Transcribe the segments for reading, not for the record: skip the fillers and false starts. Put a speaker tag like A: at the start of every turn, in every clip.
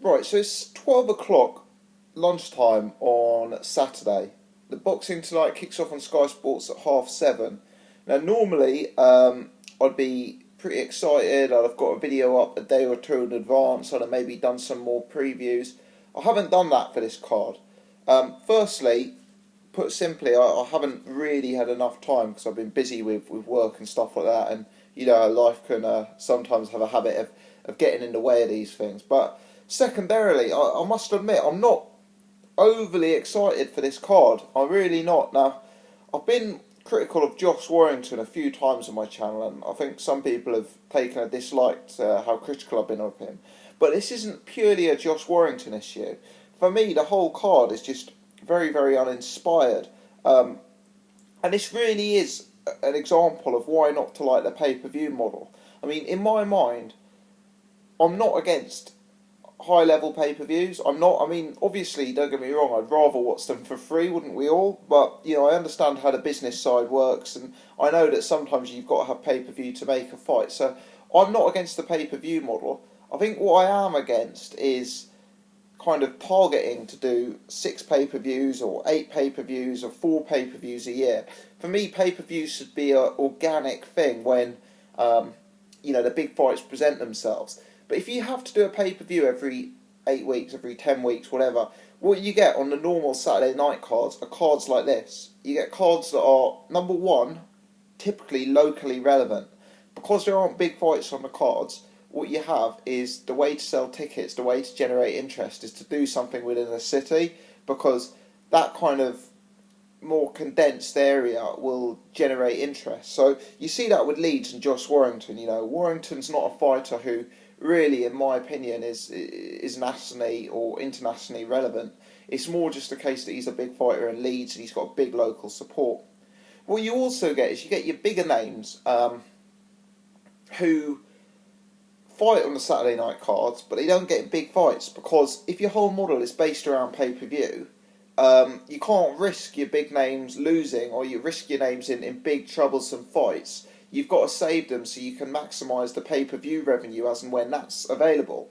A: Right, so it's 12 o'clock lunchtime on Saturday. The Boxing Tonight kicks off on Sky Sports at 7:30. Now, normally, I'd be pretty excited. I'd have got a video up a day or two in advance. I'd have maybe done some more previews. I haven't done that for this card. Firstly, put simply, I haven't really had enough time because I've been busy with work and stuff like that. And, life can sometimes have a habit of getting in the way of these things. But secondarily, I must admit, I'm not overly excited for this card. I'm really not. Now, I've been critical of Josh Warrington a few times on my channel, and I think some people have taken a dislike to how critical I've been of him. But this isn't purely a Josh Warrington issue. For me, the whole card is just very, very uninspired. And this really is an example of why not to like the pay-per-view model. I mean, in my mind, I'm not against high level pay-per-views. Obviously, don't get me wrong, I'd rather watch them for free, wouldn't we all? But, I understand how the business side works, and I know that sometimes you've got to have pay-per-view to make a fight. So I'm not against the pay-per-view model. I think what I am against is kind of targeting to do 6 pay-per-views or 8 pay-per-views or 4 pay-per-views a year. For me, pay-per-views should be an organic thing when, the big fights present themselves. But if you have to do a pay-per-view every 8 weeks, every 10 weeks, whatever, what you get on the normal Saturday night cards are cards like this. You get cards that are, number one, typically locally relevant. Because there aren't big fights on the cards, what you have is the way to sell tickets, the way to generate interest is to do something within a city, because that kind of more condensed area will generate interest. So you see that with Leeds and Josh Warrington. Warrington's not a fighter who really, in my opinion, is nationally or internationally relevant. It's more just a case that he's a big fighter in Leeds and he's got big local support. What you also get is you get your bigger names who fight on the Saturday night cards, but they don't get big fights, because if your whole model is based around pay-per-view, you can't risk your big names losing, or you risk your names in big troublesome fights. You've got to save them so you can maximise the pay-per-view revenue as and when that's available.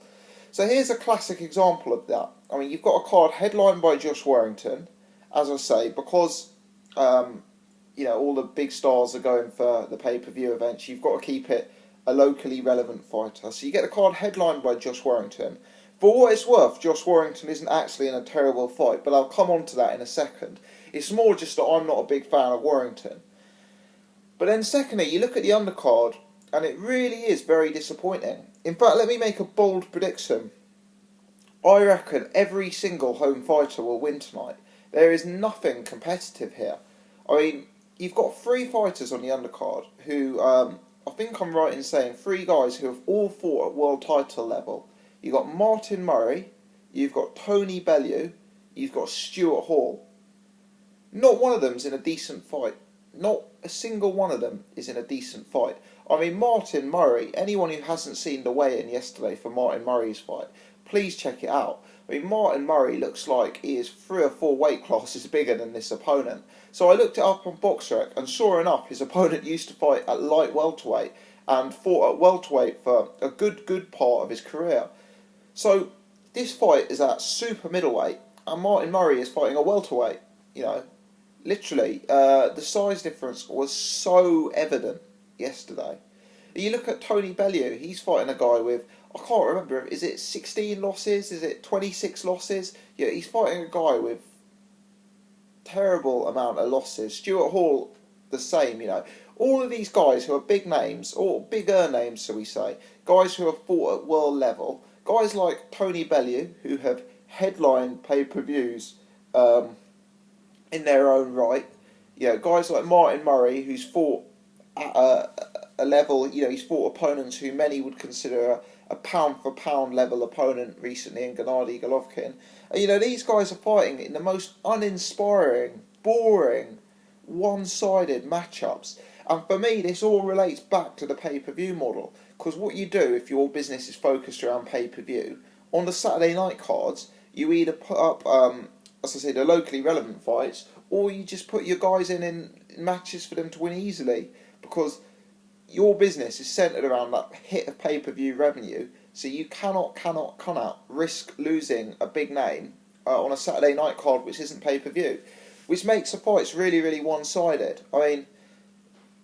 A: So here's a classic example of that. I mean, you've got a card headlined by Josh Warrington, as I say, because all the big stars are going for the pay-per-view events. You've got to keep it a locally relevant fighter. So you get the card headlined by Josh Warrington. For what it's worth, Josh Warrington isn't actually in a terrible fight, but I'll come on to that in a second. It's more just that I'm not a big fan of Warrington. But then secondly, you look at the undercard, and it really is very disappointing. In fact, let me make a bold prediction. I reckon every single home fighter will win tonight. There is nothing competitive here. I mean, you've got 3 fighters on the undercard who, I think I'm right in saying, 3 guys who have all fought at world title level. You've got Martin Murray, you've got Tony Bellew, you've got Stuart Hall. Not one of them's in a decent fight. Not a single one of them is in a decent fight. I mean, Martin Murray, anyone who hasn't seen the weigh-in yesterday for Martin Murray's fight, please check it out. I mean, Martin Murray looks like he is 3 or 4 weight classes bigger than this opponent. So I looked it up on BoxRec, and sure enough, his opponent used to fight at light welterweight and fought at welterweight for a good part of his career. So this fight is at super middleweight, and Martin Murray is fighting a welterweight. Literally, the size difference was so evident yesterday. You look at Tony Bellew, he's fighting a guy with, I can't remember, is it 16 losses? Is it 26 losses? Yeah, he's fighting a guy with terrible amount of losses. Stuart Hall, the same, All of these guys who are big names, or bigger names, shall we say, guys who have fought at world level, guys like Tony Bellew, who have headlined pay-per-views in their own right. Guys like Martin Murray, who's fought at a level, he's fought opponents who many would consider a pound-for-pound level opponent recently in Gennady Golovkin. These guys are fighting in the most uninspiring, boring, one-sided matchups. And for me, this all relates back to the pay-per-view model. Because what you do, if your business is focused around pay-per-view, on the Saturday night cards, you either put up, as I say, the locally relevant fights, or you just put your guys in matches for them to win easily. Because your business is centred around that hit of pay-per-view revenue So you cannot risk losing a big name on a Saturday night card which isn't pay-per-view, which makes the fights really, really one-sided. I mean,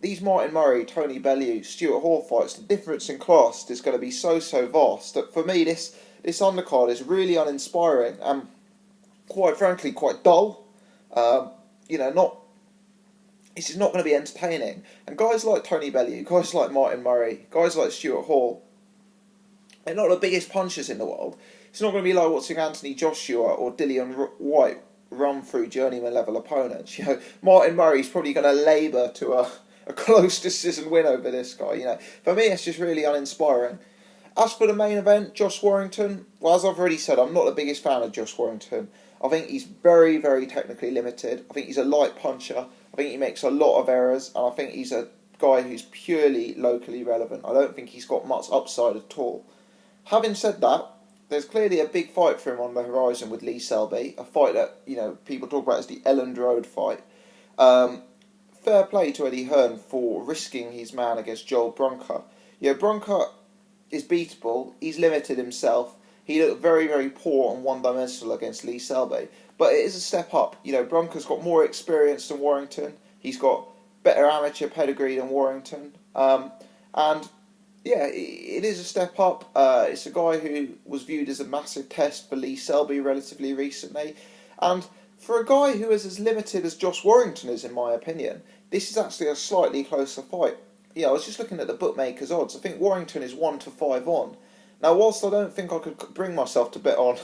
A: these Martin Murray, Tony Bellew, Stuart Hall fights, the difference in class is going to be so vast that for me this undercard is really uninspiring and quite frankly quite dull. Not this is not going to be entertaining. And guys like Tony Bellew, guys like Martin Murray, guys like Stuart Hall, they're not the biggest punchers in the world. It's not going to be like watching Anthony Joshua or Dillian White run through journeyman level opponents. Martin Murray's probably going to labour to a close decision win over this guy. For me, it's just really uninspiring. As for the main event, Josh Warrington, well, as I've already said, I'm not the biggest fan of Josh Warrington. I think he's very, very technically limited. I think he's a light puncher. I think he makes a lot of errors, and I think he's a guy who's purely locally relevant. I don't think he's got much upside at all. Having said that, there's clearly a big fight for him on the horizon with Lee Selby, a fight that people talk about as the Elland Road fight. Fair play to Eddie Hearn for risking his man against Joel Brunker. Brunker is beatable. He's limited himself. He looked very, very poor and one-dimensional against Lee Selby. But it is a step up. Brunker's got more experience than Warrington. He's got better amateur pedigree than Warrington. It is a step up. It's a guy who was viewed as a massive test for Lee Selby relatively recently. And for a guy who is as limited as Josh Warrington is, in my opinion, this is actually a slightly closer fight. I was just looking at the bookmakers' odds. I think Warrington is 1-5 on. Now, whilst I don't think I could bring myself to bet on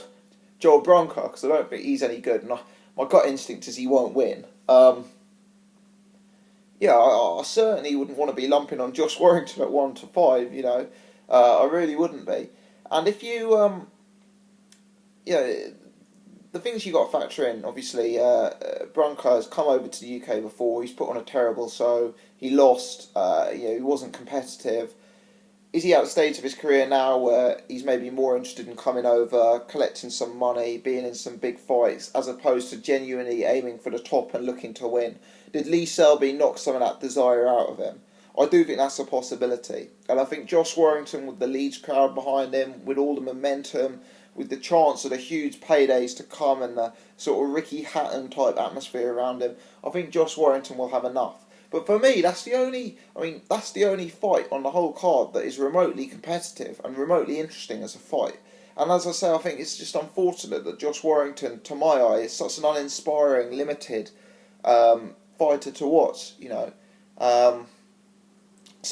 A: Joel Brunker, because I don't think he's any good, and my gut instinct is he won't win. I certainly wouldn't want to be lumping on Josh Warrington at 1-5. I really wouldn't be. And if you, the things you got to factor in, obviously, Brunker has come over to the UK before. He's put on a terrible show. He lost. He wasn't competitive. Is he at the stage of his career now where he's maybe more interested in coming over, collecting some money, being in some big fights, as opposed to genuinely aiming for the top and looking to win? Did Lee Selby knock some of that desire out of him? I do think that's a possibility. And I think Josh Warrington, with the Leeds crowd behind him, with all the momentum, with the chance of the huge paydays to come and the sort of Ricky Hatton type atmosphere around him, I think Josh Warrington will have enough. But for me, that's the only fight on the whole card that is remotely competitive and remotely interesting as a fight. And as I say, I think it's just unfortunate that Josh Warrington, to my eye, is such an uninspiring, limited fighter to watch. So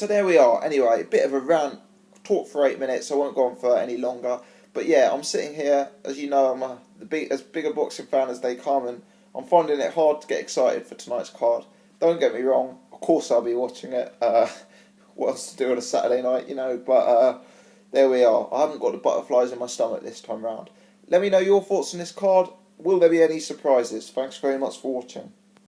A: there we are. Anyway, a bit of a rant. I've talked for 8 minutes. I won't go on for any longer. But yeah, I'm sitting here, as you know, I'm as big a boxing fan as they come, and I'm finding it hard to get excited for tonight's card. Don't get me wrong, of course I'll be watching it. What else to do on a Saturday night, but there we are. I haven't got the butterflies in my stomach this time round. Let me know your thoughts on this card. Will there be any surprises? Thanks very much for watching.